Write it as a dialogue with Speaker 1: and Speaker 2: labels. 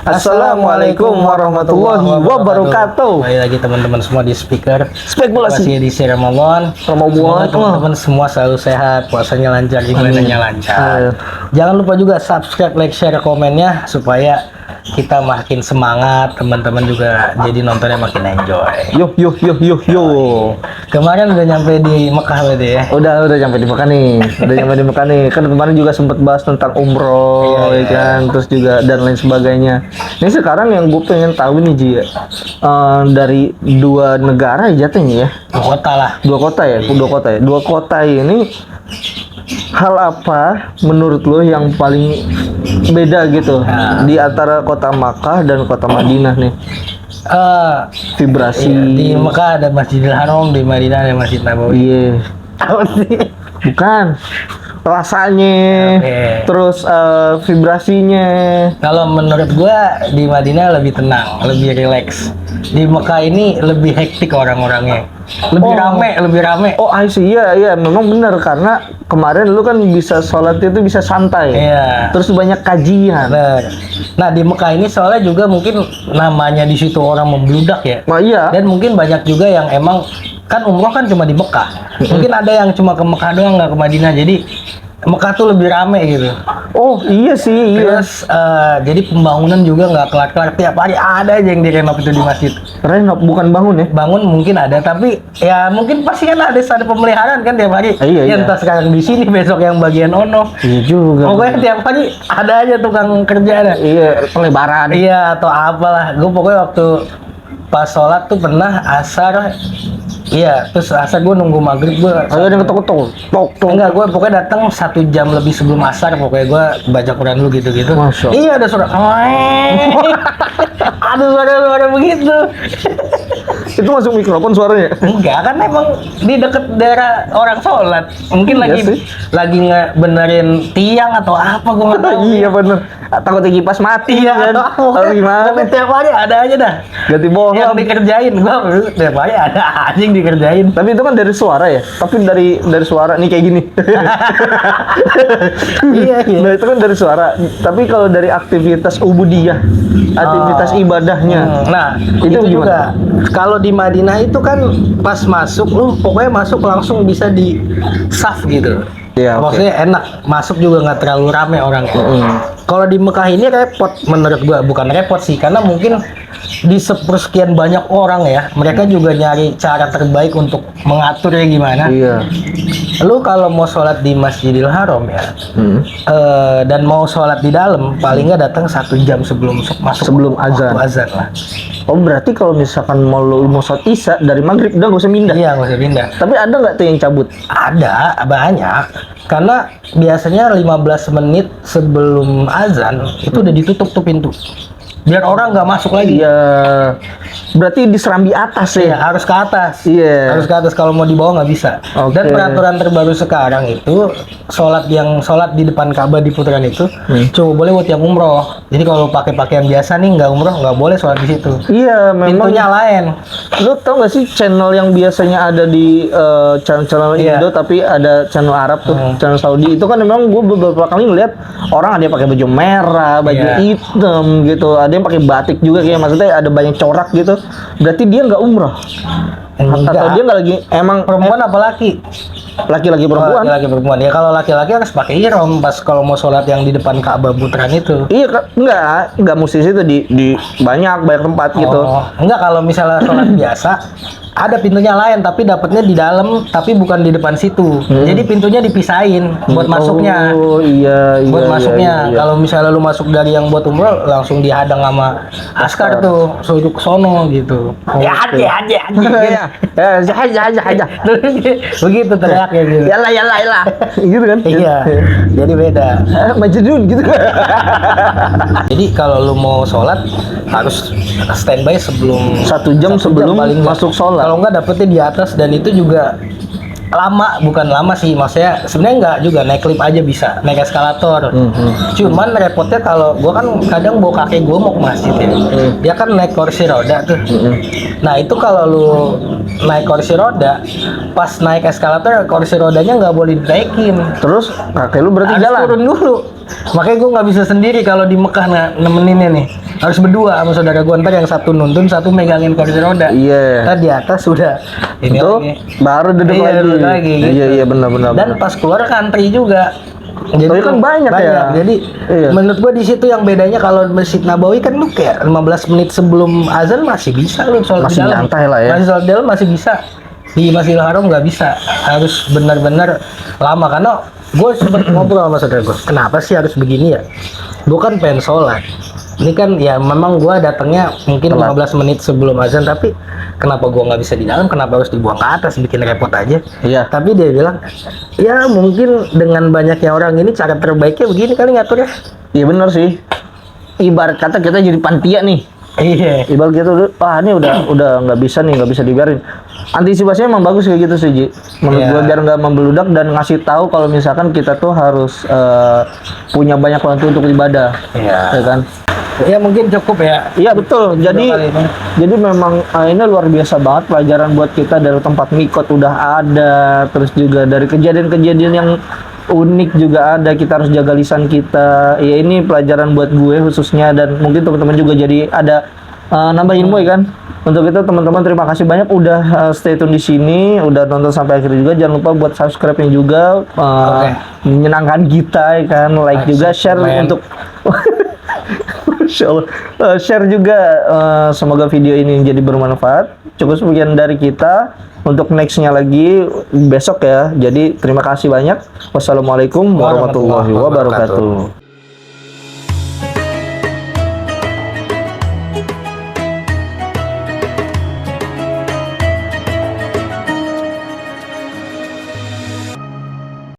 Speaker 1: Assalamualaikum warahmatullahi wabarakatuh.
Speaker 2: Kembali lagi teman-teman semua di
Speaker 1: Spekulasi
Speaker 2: Masih edisi Ramadan. Semoga teman-teman semua selalu sehat, puasanya lancar, ibadahnya lancar. Jangan lupa juga subscribe, like, share, komennya supaya kita makin semangat, teman-teman juga jadi nontonnya makin enjoy.
Speaker 1: Yo.
Speaker 2: Kemarin udah nyampe di Mekah berarti ya?
Speaker 1: Udah nyampe di Mekah nih. Kan kemarin juga sempat bahas tentang umroh, ya kan, terus juga dan lain sebagainya. Ini sekarang yang gue pengen tahu nih Ji, dari dua negara ya jatuhnya ya.
Speaker 2: Dua kota lah.
Speaker 1: Dua kota ini hal apa menurut lo yang paling beda gitu di antara kota Makkah dan kota Madinah nih? Vibrasi.
Speaker 2: Iya, di Mekah ada Masjidil Haram, di Madinah ada Masjid Nabawi.
Speaker 1: Iya.
Speaker 2: Apa sih?
Speaker 1: Bukan. Rasanya, terus vibrasinya.
Speaker 2: Kalau menurut gua di Madinah lebih tenang, lebih rileks. Di Mekah ini lebih hektik orang-orangnya. Lebih rame.
Speaker 1: Oh, I see. Iya, memang benar karena kemarin lu kan bisa sholat itu bisa santai.
Speaker 2: Iya.
Speaker 1: Terus banyak kajian.
Speaker 2: Bener. Nah, di Mekah ini soalnya juga mungkin namanya di situ orang membludak ya.
Speaker 1: Nah, iya.
Speaker 2: Dan mungkin banyak juga yang emang kan umroh kan cuma di Mekah. Mungkin ada yang cuma ke Mekah doang, nggak ke Madinah. Jadi Mekah tuh lebih rame gitu.
Speaker 1: Oh, iya sih.
Speaker 2: Terus jadi pembangunan juga nggak kelar-kelar, tiap hari ada aja yang direnov itu di masjid.
Speaker 1: Renov bukan bangun ya?
Speaker 2: Bangun mungkin ada, tapi ya mungkin pasti kan ada pemeliharaan kan tiap hari.
Speaker 1: Iya.
Speaker 2: Entah sekarang di sini, besok yang bagian ono.
Speaker 1: Iya juga.
Speaker 2: Pokoknya tiap hari ada aja tukang kerja ada.
Speaker 1: Iya, pelebaran.
Speaker 2: Iya, atau apalah. Gue pokoknya waktu pas sholat tuh pernah asar. Iya, terus asar gue nunggu maghrib gue.
Speaker 1: Ayo ada ketok.
Speaker 2: Enggak, gue pokoknya datang 1 jam lebih sebelum asar. Pokoknya gue baca Quran dulu gitu-gitu.
Speaker 1: Masya.
Speaker 2: Iya, ada suara. Ada suara begitu.
Speaker 1: Itu masuk mikrofon suaranya?
Speaker 2: Enggak, kan emang di deket daerah orang sholat. Mungkin
Speaker 1: Iya
Speaker 2: lagi benerin tiang atau apa, gue nggak tahu.
Speaker 1: Iya bener. Takutnya kipas mati kan? Atau gimana?
Speaker 2: Tapi tiap hari ada aja dah.
Speaker 1: Ganti bohong.
Speaker 2: Yang dikerjain, gua tiap hari ada aja yang dikerjain.
Speaker 1: Tapi itu kan dari suara ya. Tapi dari suara nih kayak gini.
Speaker 2: Iya.
Speaker 1: Nah itu kan dari suara. Tapi kalau dari aktivitas ubudiyah, aktivitas ibadahnya.
Speaker 2: Nah,
Speaker 1: itu
Speaker 2: juga.
Speaker 1: gimana?
Speaker 2: Kalau di Madinah itu kan pas masuk lu pokoknya masuk langsung bisa di saf gitu.
Speaker 1: Iya,
Speaker 2: maksudnya enak, masuk juga nggak terlalu rame orang. Kalau di Mekah ini repot menurut gua, bukan repot sih, karena mungkin di sepersekian banyak orang ya, mereka juga nyari cara terbaik untuk mengaturnya gimana.
Speaker 1: Iya.
Speaker 2: Lu kalau mau sholat di Masjidil Haram ya, dan mau sholat di dalam, paling nggak datang 1 jam sebelum masuk.
Speaker 1: Sebelum azan.
Speaker 2: Waktu azan lah.
Speaker 1: Oh berarti kalau misalkan mau sholat isya dari maghrib udah gak usah pindah.
Speaker 2: Iya, nggak usah pindah.
Speaker 1: Tapi ada nggak tuh yang cabut?
Speaker 2: Ada, banyak. Karena biasanya 15 menit sebelum azan itu udah ditutup tuh pintu. Biar orang nggak masuk lagi.
Speaker 1: Iya. Berarti diserambi atas ya?
Speaker 2: Iya, harus ke atas.
Speaker 1: Iya.
Speaker 2: Harus ke atas, kalau mau di bawah nggak bisa.
Speaker 1: Oke.
Speaker 2: Dan peraturan terbaru sekarang itu sholat di depan Ka'bah di putaran itu cuma boleh buat yang umroh. Jadi kalau pakai pakaian biasa nih nggak umroh nggak boleh sholat di situ.
Speaker 1: Iya, memang.
Speaker 2: Pintunya lain.
Speaker 1: Lu tau gak sih channel yang biasanya ada di channel Indo tapi ada channel Arab tuh, channel Saudi itu kan memang gue beberapa kali ngeliat orang ada yang pakai baju merah, baju hitam gitu, ada yang pakai batik juga kayak maksudnya ada banyak corak gitu. Berarti dia nggak umroh. Atau dia nggak lagi emang
Speaker 2: perempuan apa laki?
Speaker 1: Laki-laki perempuan.
Speaker 2: Laki-laki perempuan. Ya kalau laki-laki harus pakai ihram pas kalau mau sholat yang di depan Ka'bah putaran itu.
Speaker 1: Iya, enggak mesti situ di banyak tempat gitu.
Speaker 2: Enggak, kalau misalnya sholat biasa ada pintunya lain tapi dapatnya di dalam tapi bukan di depan situ. Jadi pintunya dipisahin buat masuknya.
Speaker 1: Oh iya.
Speaker 2: Buat masuknya.
Speaker 1: Iya.
Speaker 2: Kalau misalnya lu masuk dari yang buat umroh langsung dihadang sama askar tuh, suruh ke sono gitu. Ya aja. Begitu teriaknya gitu.
Speaker 1: Yalah. Gitu kan?
Speaker 2: Iya. Jadi beda.
Speaker 1: Majnun gitu.
Speaker 2: Jadi kalau lu mau sholat harus standby sebelum
Speaker 1: 1 jam sebelum
Speaker 2: paling
Speaker 1: masuk sholat.
Speaker 2: Kalau nggak dapetnya di atas, dan itu juga bukan lama sih, maksudnya sebenarnya nggak juga, naik lift aja bisa, naik eskalator. Cuman repotnya kalau gua kan kadang bawa kakek gua mau ke masjid ya, dia kan naik kursi roda tuh. Nah itu kalau lu naik kursi roda, pas naik eskalator kursi rodanya nggak boleh dinaikin.
Speaker 1: Terus kakek lu berarti
Speaker 2: Harus
Speaker 1: jalan?
Speaker 2: turun dulu. Makanya gue nggak bisa sendiri kalau di Mekah nemeninnya nih. Harus berdua sama saudara gue, ntar yang satu nuntun, satu megangin kursi roda.
Speaker 1: Iya.
Speaker 2: Ntar di atas sudah ini
Speaker 1: Itu
Speaker 2: lagi.
Speaker 1: baru duduk
Speaker 2: Iya,
Speaker 1: lagi.
Speaker 2: duduk lagi, gitu.
Speaker 1: Iya benar.
Speaker 2: Dan pas keluar antri juga. Jadi
Speaker 1: Oh, iya kan banyak ya?
Speaker 2: Jadi
Speaker 1: Iya.
Speaker 2: menurut gua di situ yang bedanya kalau Masjid Nabawi kan lu kayak 15 menit sebelum azan masih bisa lu sholat
Speaker 1: Masih
Speaker 2: di dalam.
Speaker 1: nyantai lah ya.
Speaker 2: Masih sholat di dalam masih bisa. Di Masjidil Haram nggak bisa. Harus benar-benar lama karena gue sempat ngobrol sama saudara gue. Kenapa sih harus begini ya? Bukan pengen sholat. Ini kan ya memang gua datangnya mungkin
Speaker 1: Telat.
Speaker 2: 15 menit sebelum azan, tapi kenapa gua nggak bisa di dalam, kenapa harus dibuang ke atas, bikin repot aja.
Speaker 1: Iya.
Speaker 2: Tapi dia bilang, ya mungkin dengan banyaknya orang ini cara terbaiknya begini kali ngaturnya.
Speaker 1: Iya benar sih. Ibarat kata kita jadi panitia nih.
Speaker 2: Iya.
Speaker 1: Ibarat gitu, wah ini udah nggak bisa nih, nggak bisa dibiarin. Antisipasinya emang bagus kayak gitu sih, Ji. Menurut
Speaker 2: Iya.
Speaker 1: gua biar nggak membeludak dan ngasih tahu kalau misalkan kita tuh harus punya banyak waktu untuk ibadah.
Speaker 2: Iya.
Speaker 1: Ya kan?
Speaker 2: Ya mungkin cukup ya.
Speaker 1: Iya betul. Jadi
Speaker 2: kali ini.
Speaker 1: jadi memang ini luar biasa banget pelajaran buat kita dari tempat mikot udah ada, terus juga dari kejadian-kejadian yang unik juga ada. Kita harus jaga lisan kita. Ya ini pelajaran buat gue khususnya dan mungkin teman-teman juga jadi ada nambah ilmu ya kan. Untuk itu teman-teman terima kasih banyak udah stay tune di sini, udah nonton sampai akhir juga. Jangan lupa buat subscribe-nya juga, menyenangkan kita ya kan, like juga, share untuk Masya Allah. Share juga, semoga video ini jadi bermanfaat. Cukup sekian dari kita. Untuk nextnya lagi besok ya. Jadi terima kasih banyak. Wassalamualaikum warahmatullahi wabarakatuh.